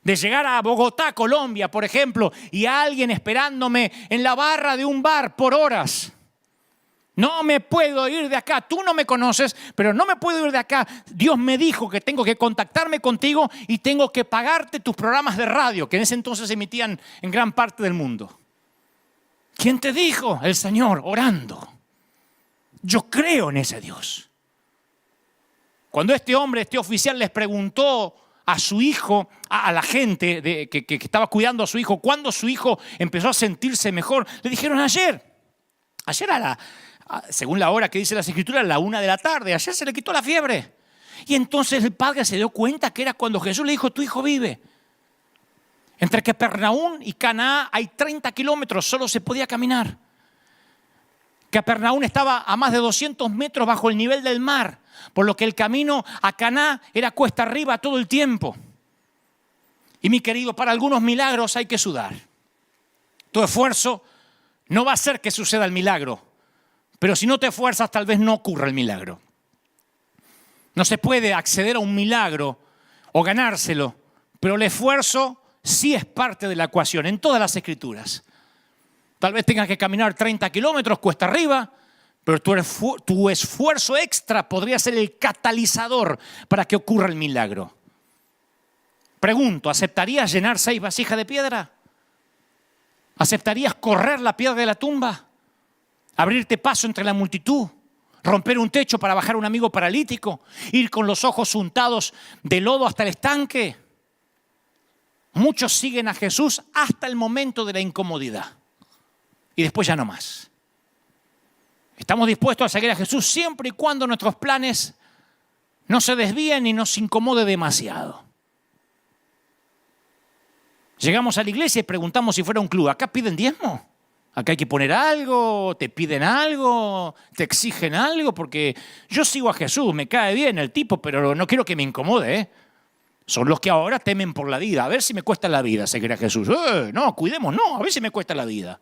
De llegar a Bogotá, Colombia, por ejemplo, y a alguien esperándome en la barra de un bar por horas. No me puedo ir de acá. Tú no me conoces, pero no me puedo ir de acá. Dios me dijo que tengo que contactarme contigo y tengo que pagarte tus programas de radio, que en ese entonces se emitían en gran parte del mundo. ¿Quién te dijo? El Señor, orando. Yo creo en ese Dios. Cuando este oficial les preguntó a su hijo, a la gente que estaba cuidando a su hijo, cuándo su hijo empezó a sentirse mejor, le dijeron ayer según la hora que dice las Escrituras, a la 1 de la tarde. Ayer se le quitó la fiebre. Y entonces el padre se dio cuenta que era cuando Jesús le dijo, tu hijo vive. Entre Capernaum y Caná hay 30 kilómetros, solo se podía caminar. Capernaum estaba a más de 200 metros bajo el nivel del mar, por lo que el camino a Caná era cuesta arriba todo el tiempo. Y mi querido, para algunos milagros hay que sudar. Tu esfuerzo no va a hacer que suceda el milagro. Pero si no te esfuerzas, tal vez no ocurra el milagro. No se puede acceder a un milagro o ganárselo, pero el esfuerzo sí es parte de la ecuación en todas las Escrituras. Tal vez tengas que caminar 30 kilómetros cuesta arriba, pero tu esfuerzo extra podría ser el catalizador para que ocurra el milagro. Pregunto, ¿aceptarías llenar 6 vasijas de piedra? ¿Aceptarías correr la piedra de la tumba? ¿Abrirte paso entre la multitud? ¿Romper un techo para bajar a un amigo paralítico? ¿Ir con los ojos untados de lodo hasta el estanque? Muchos siguen a Jesús hasta el momento de la incomodidad. Y después ya no más. Estamos dispuestos a seguir a Jesús siempre y cuando nuestros planes no se desvíen y nos incomode demasiado. Llegamos a la iglesia y preguntamos si fuera un club. ¿Acá piden diezmo? Acá hay que poner algo, te piden algo, te exigen algo, porque yo sigo a Jesús, me cae bien el tipo, pero no quiero que me incomode, ¿eh? Son los que ahora temen por la vida. A ver si me cuesta la vida seguir a Jesús. No, cuidemos, no, a ver si me cuesta la vida.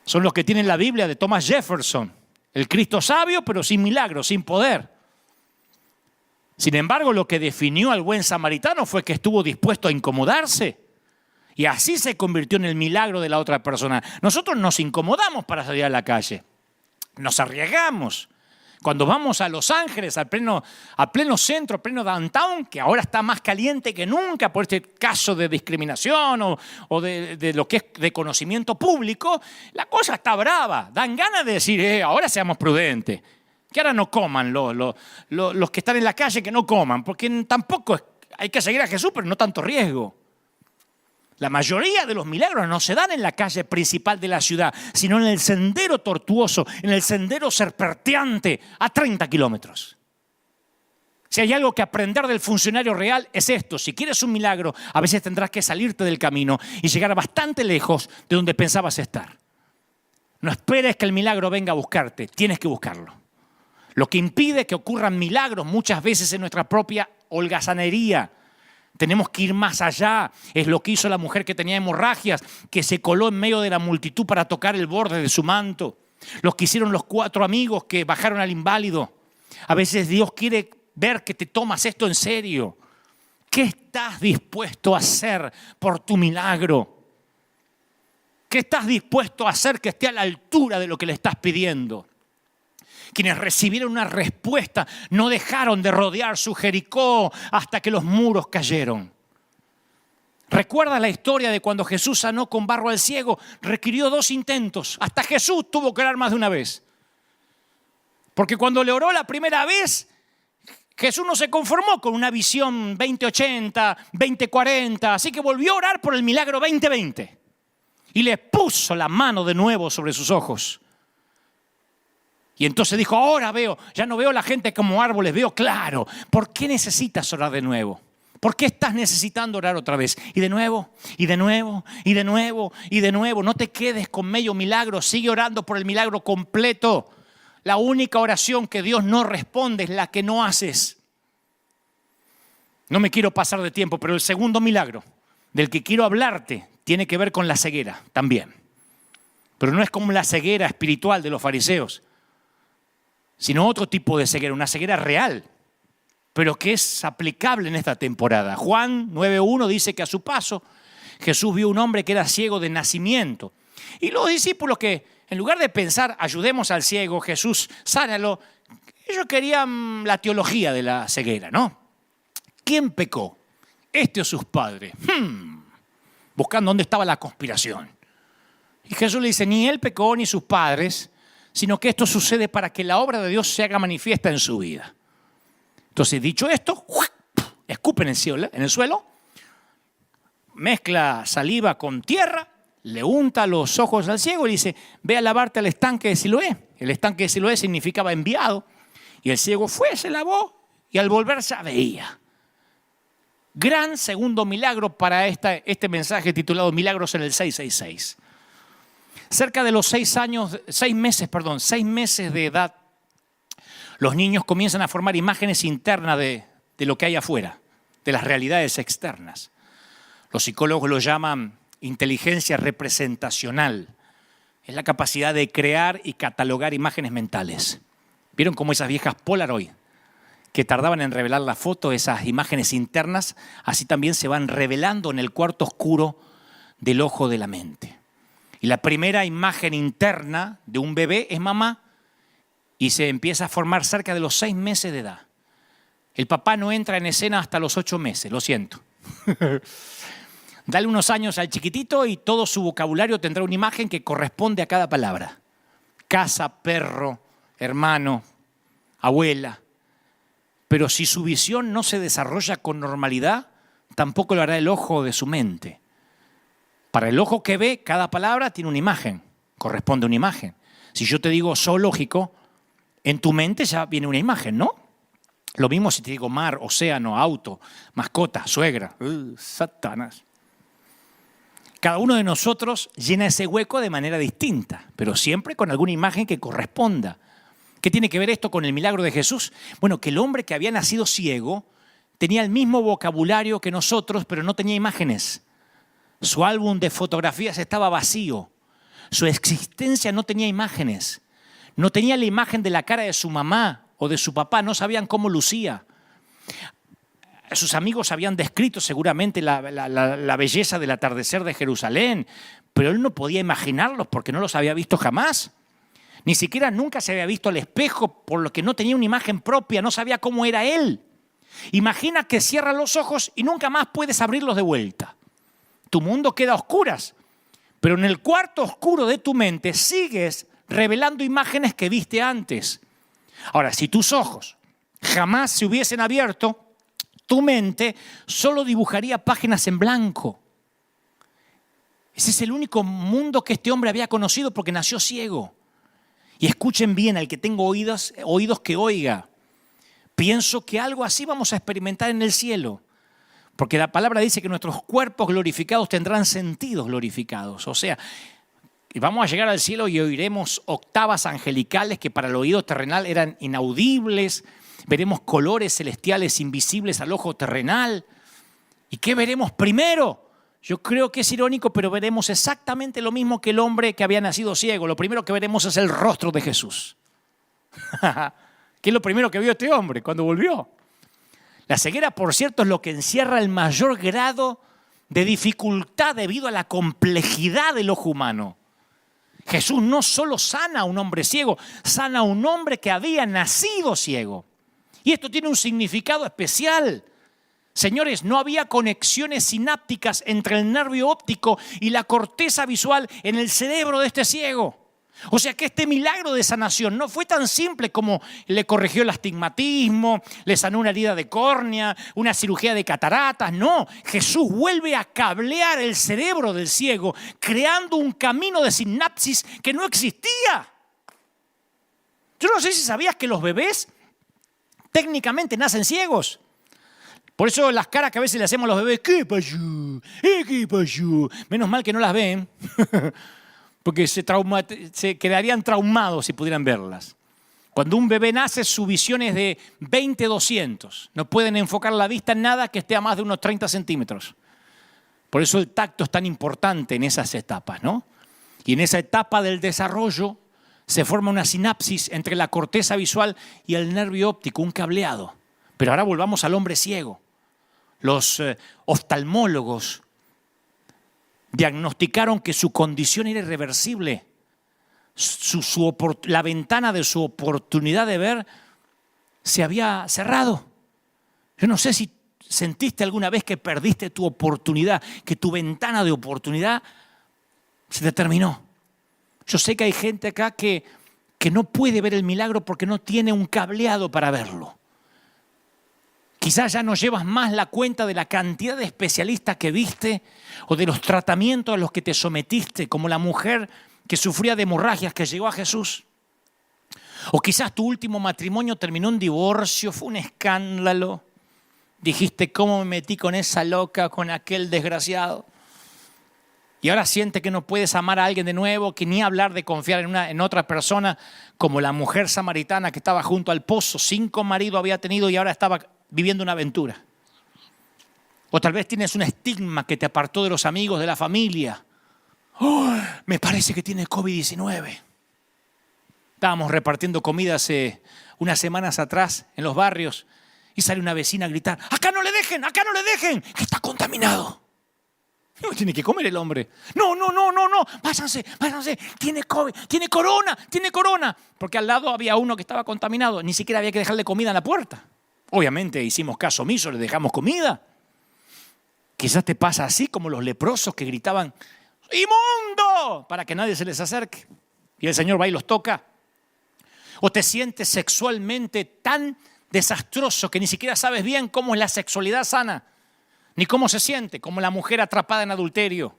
Son los que tienen la Biblia de Thomas Jefferson, el Cristo sabio, pero sin milagro, sin poder. Sin embargo, lo que definió al buen samaritano fue que estuvo dispuesto a incomodarse. Y así se convirtió en el milagro de la otra persona. Nosotros nos incomodamos para salir a la calle. Nos arriesgamos. Cuando vamos a Los Ángeles, a pleno centro, a pleno downtown, que ahora está más caliente que nunca por este caso de discriminación o de lo que es de conocimiento público, la cosa está brava. Dan ganas de decir, ahora seamos prudentes. Que ahora no coman los que están en la calle, que no coman, porque tampoco hay que seguir a Jesús, pero no tanto riesgo. La mayoría de los milagros no se dan en la calle principal de la ciudad, sino en el sendero tortuoso, en el sendero serpenteante a 30 kilómetros. Si hay algo que aprender del funcionario real es esto. Si quieres un milagro, a veces tendrás que salirte del camino y llegar bastante lejos de donde pensabas estar. No esperes que el milagro venga a buscarte, tienes que buscarlo. Lo que impide que ocurran milagros muchas veces es nuestra propia holgazanería. Tenemos que ir más allá. Es lo que hizo la mujer que tenía hemorragias, que se coló en medio de la multitud para tocar el borde de su manto. Lo que hicieron los 4 amigos que bajaron al inválido. A veces Dios quiere ver que te tomas esto en serio. ¿Qué estás dispuesto a hacer por tu milagro? ¿Qué estás dispuesto a hacer que esté a la altura de lo que le estás pidiendo? Quienes recibieron una respuesta no dejaron de rodear su Jericó hasta que los muros cayeron. ¿Recuerdas la historia de cuando Jesús sanó con barro al ciego? Requirió 2 intentos. Hasta Jesús tuvo que orar más de una vez. Porque cuando le oró la primera vez, Jesús no se conformó con una visión 2080, 2040. Así que volvió a orar por el milagro 2020. Y le puso la mano de nuevo sobre sus ojos. Y entonces dijo, ahora veo, ya no veo a la gente como árboles, veo claro. ¿Por qué necesitas orar de nuevo? ¿Por qué estás necesitando orar otra vez? Y de nuevo, y de nuevo, y de nuevo, y de nuevo. No te quedes con medio milagro, sigue orando por el milagro completo. La única oración que Dios no responde es la que no haces. No me quiero pasar de tiempo, pero el segundo milagro del que quiero hablarte tiene que ver con la ceguera también. Pero no es como la ceguera espiritual de los fariseos, sino otro tipo de ceguera, una ceguera real, pero que es aplicable en esta temporada. Juan 9:1 dice que a su paso Jesús vio un hombre que era ciego de nacimiento. Y los discípulos que, en lugar de pensar, ayudemos al ciego, Jesús, sánalo, ellos querían la teología de la ceguera, ¿no? ¿Quién pecó? ¿Este o sus padres? Buscando dónde estaba la conspiración. Y Jesús le dice, ni él pecó ni sus padres, sino que esto sucede para que la obra de Dios se haga manifiesta en su vida. Entonces, dicho esto, escupe en el suelo, mezcla saliva con tierra, le unta los ojos al ciego y dice, ve a lavarte al estanque de Siloé. El estanque de Siloé significaba enviado. Y el ciego fue, se lavó y al volver ya veía. Gran segundo milagro para este mensaje titulado Milagros en el 666. Cerca de los 6 meses de edad, los niños comienzan a formar imágenes internas de lo que hay afuera, de las realidades externas. Los psicólogos lo llaman inteligencia representacional. Es la capacidad de crear y catalogar imágenes mentales. ¿Vieron cómo esas viejas Polaroid que tardaban en revelar la foto, esas imágenes internas, así también se van revelando en el cuarto oscuro del ojo de la mente? Y la primera imagen interna de un bebé es mamá y se empieza a formar cerca de los 6 meses de edad. El papá no entra en escena hasta los 8 meses, lo siento. Dale unos años al chiquitito y todo su vocabulario tendrá una imagen que corresponde a cada palabra. Casa, perro, hermano, abuela. Pero si su visión no se desarrolla con normalidad, tampoco lo hará el ojo de su mente. Para el ojo que ve, cada palabra tiene una imagen, corresponde a una imagen. Si yo te digo zoológico, en tu mente ya viene una imagen, ¿no? Lo mismo si te digo mar, océano, auto, mascota, suegra. Satanás. Cada uno de nosotros llena ese hueco de manera distinta, pero siempre con alguna imagen que corresponda. ¿Qué tiene que ver esto con el milagro de Jesús? Bueno, que el hombre que había nacido ciego tenía el mismo vocabulario que nosotros, pero no tenía imágenes. Su álbum de fotografías estaba vacío. Su existencia no tenía imágenes. No tenía la imagen de la cara de su mamá o de su papá. No sabían cómo lucía. Sus amigos habían descrito seguramente la belleza del atardecer de Jerusalén, pero él no podía imaginarlos porque no los había visto jamás. Ni siquiera nunca se había visto al espejo, por lo que no tenía una imagen propia, no sabía cómo era él. Imagina que cierras los ojos y nunca más puedes abrirlos de vuelta. Tu mundo queda a oscuras, pero en el cuarto oscuro de tu mente sigues revelando imágenes que viste antes. Ahora, si tus ojos jamás se hubiesen abierto, tu mente solo dibujaría páginas en blanco. Ese es el único mundo que este hombre había conocido porque nació ciego. Y escuchen bien, al que tenga oídos que oiga. Pienso que algo así vamos a experimentar en el cielo. Porque la palabra dice que nuestros cuerpos glorificados tendrán sentidos glorificados. O sea, vamos a llegar al cielo y oiremos octavas angelicales que para el oído terrenal eran inaudibles. Veremos colores celestiales invisibles al ojo terrenal. ¿Y qué veremos primero? Yo creo que es irónico, pero veremos exactamente lo mismo que el hombre que había nacido ciego. Lo primero que veremos es el rostro de Jesús. ¿Qué es lo primero que vio este hombre cuando volvió? La ceguera, por cierto, es lo que encierra el mayor grado de dificultad debido a la complejidad del ojo humano. Jesús no solo sana a un hombre ciego, sana a un hombre que había nacido ciego. Y esto tiene un significado especial. Señores, no había conexiones sinápticas entre el nervio óptico y la corteza visual en el cerebro de este ciego. O sea que este milagro de sanación no fue tan simple como le corrigió el astigmatismo, le sanó una herida de córnea, una cirugía de cataratas. No, Jesús vuelve a cablear el cerebro del ciego, creando un camino de sinapsis que no existía. Yo no sé si sabías que los bebés técnicamente nacen ciegos. Por eso las caras que a veces le hacemos a los bebés, ¿qué pasó? ¿Qué pasó? Menos mal que no las ven, porque se quedarían traumados si pudieran verlas. Cuando un bebé nace, su visión es de 20-200. No pueden enfocar la vista en nada que esté a más de unos 30 centímetros. Por eso el tacto es tan importante en esas etapas, ¿no? Y en esa etapa del desarrollo se forma una sinapsis entre la corteza visual y el nervio óptico, un cableado. Pero ahora volvamos al hombre ciego. Los oftalmólogos diagnosticaron que su condición era irreversible. La ventana de su oportunidad de ver se había cerrado. Yo no sé si sentiste alguna vez que perdiste tu oportunidad, que tu ventana de oportunidad se te terminó. Yo sé que hay gente acá que no puede ver el milagro porque no tiene un cableado para verlo. Quizás ya no llevas más la cuenta de la cantidad de especialistas que viste o de los tratamientos a los que te sometiste, como la mujer que sufría de hemorragias que llegó a Jesús. O quizás tu último matrimonio terminó en divorcio, fue un escándalo. Dijiste, ¿cómo me metí con esa loca, con aquel desgraciado? Y ahora sientes que no puedes amar a alguien de nuevo, que ni hablar de confiar en otra persona, como la mujer samaritana que estaba junto al pozo. 5 maridos había tenido y ahora estaba viviendo una aventura. O tal vez tienes un estigma que te apartó de los amigos, de la familia. ¡Oh! Me parece que tiene COVID-19. Estábamos repartiendo comida hace unas semanas atrás en los barrios y sale una vecina a gritar, ¡acá no le dejen! Que está contaminado. No tiene que comer el hombre. No, váyanse, tiene COVID, tiene corona. Porque al lado había uno que estaba contaminado, ni siquiera había que dejarle comida en la puerta. Obviamente hicimos caso omiso, le dejamos comida. Quizás te pasa así como los leprosos que gritaban, ¡inmundo!, para que nadie se les acerque. Y el Señor va y los toca. O te sientes sexualmente tan desastroso que ni siquiera sabes bien cómo es la sexualidad sana, ni cómo se siente, como la mujer atrapada en adulterio.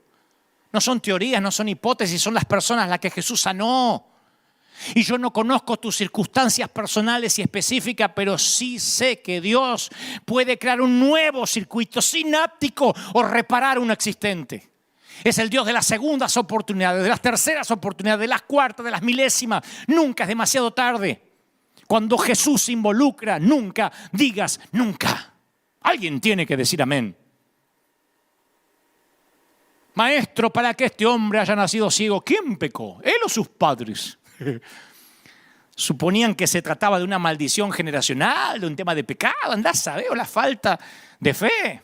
No son teorías, no son hipótesis, son las personas a las que Jesús sanó. Y yo no conozco tus circunstancias personales y específicas, pero sí sé que Dios puede crear un nuevo circuito sináptico o reparar uno existente. Es el Dios de las segundas oportunidades, de las terceras oportunidades, de las cuartas, de las milésimas. Nunca es demasiado tarde. Cuando Jesús se involucra, nunca digas nunca. Alguien tiene que decir amén. Maestro, para que este hombre haya nacido ciego, ¿quién pecó? ¿Él o sus padres? Suponían que se trataba de una maldición generacional, de un tema de pecado, andá a saber, o la falta de fe.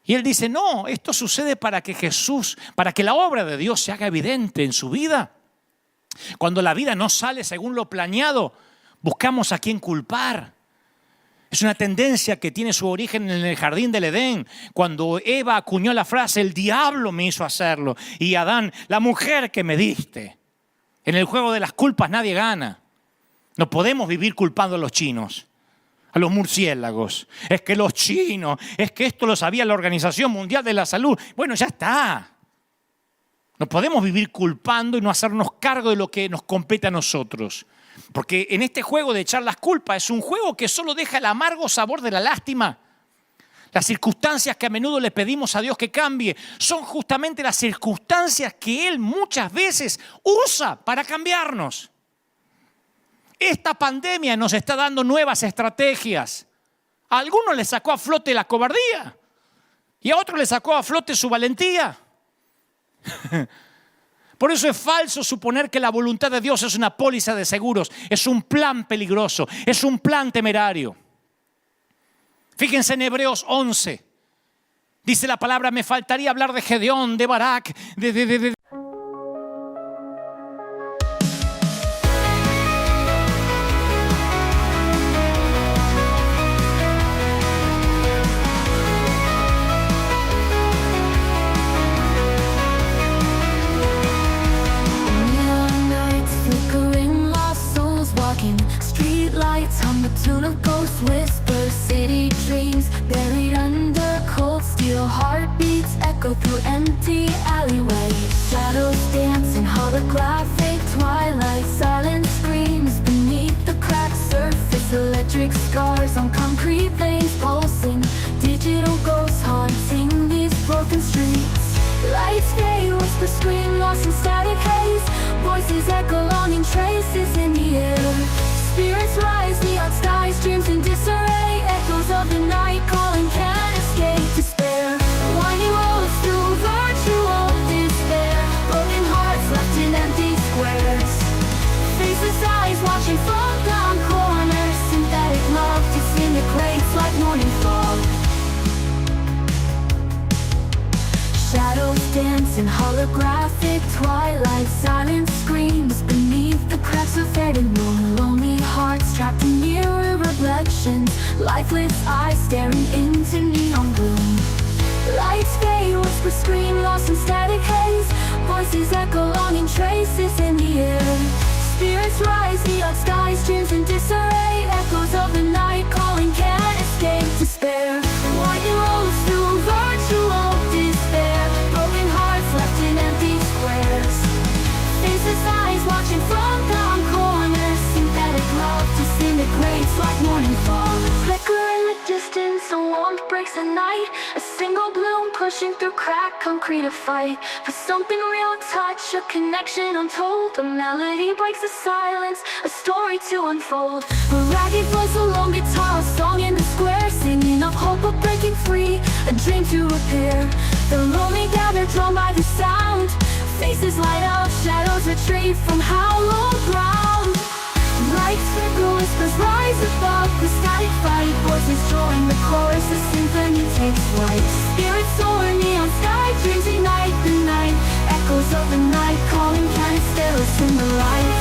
Y él dice, no, esto sucede para que la obra de Dios se haga evidente en su vida. Cuando la vida no sale según lo planeado, buscamos a quién culpar. Es una tendencia que tiene su origen en el jardín del Edén, cuando Eva acuñó la frase, el diablo me hizo hacerlo, y Adán, la mujer que me diste. En el juego de las culpas nadie gana. No podemos vivir culpando a los chinos, a los murciélagos. Es que los chinos, es que esto lo sabía la Organización Mundial de la Salud. Bueno, ya está. No podemos vivir culpando y no hacernos cargo de lo que nos compete a nosotros. Porque en este juego de echar las culpas es un juego que solo deja el amargo sabor de la lástima. Las circunstancias que a menudo le pedimos a Dios que cambie son justamente las circunstancias que Él muchas veces usa para cambiarnos. Esta pandemia nos está dando nuevas estrategias. A algunos les sacó a flote la cobardía y a otros les sacó a flote su valentía. Por eso es falso suponer que la voluntad de Dios es una póliza de seguros. Es un plan peligroso, es un plan temerario. Fíjense en Hebreos 11. Dice la palabra, me faltaría hablar de Gedeón, de Barak, de tune of ghost whispers, city dreams buried under cold steel. Heartbeats echo through empty alleyways. Shadows dance in holographic twilight. Silent screams beneath the cracked surface. Electric scars on concrete veins pulsing. Digital ghosts haunting these broken streets. Lights fade, whispers scream lost in static haze. Voices echo longing traces in the air. Spirits rise, neon skies, dreams in disarray. Echoes of the night calling, can't escape despair. Winding roads through virtual despair. Broken hearts left in empty squares. Faceless eyes watching from down corners. Synthetic love disintegrates like morning fog. Shadows dance in holographic twilight. Silent screams beneath the cracks of faded moon. Lonely hearts trapped in mirror reflections. Lifeless eyes staring into neon gloom. Lights fade, whispers scream lost in static haze. Voices echo longing traces in the air. Spirits rise, neon skies, dreams in disarray. Echoes of the night calling, can't escape despair. Winding roads through virtual despair. Broken hearts left in empty squares. Faceless eyes watching from down corners. Synthetic love disintegrates like morning fog. Flicker in the distance, a warmth breaks the night. A single bloom pushing through cracked concrete, a fight for something real, a touch, a connection untold. A melody breaks the silence, a story to unfold. A ragged voice, a lone guitar, a song in the square. Singing of hope of breaking free, a dream to repair. The lonely gather drawn by the sound. Faces light up, shadows retreat from hallowed ground. Lights flicker, whispers rise above the static fight. Voices join the chorus, the symphony takes flight. Spirits soar, neon sky, dreams ignite the night. Echoes of the night calling, can't still us in the light.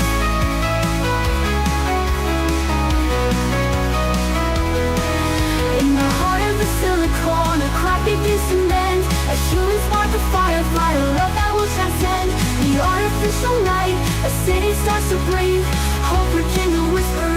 In the heart of the silicon, a crack begins to mend. A human spark, a firefly, a love that will transcend the artificial night. A city starts to breathe, hope rekindle, whisper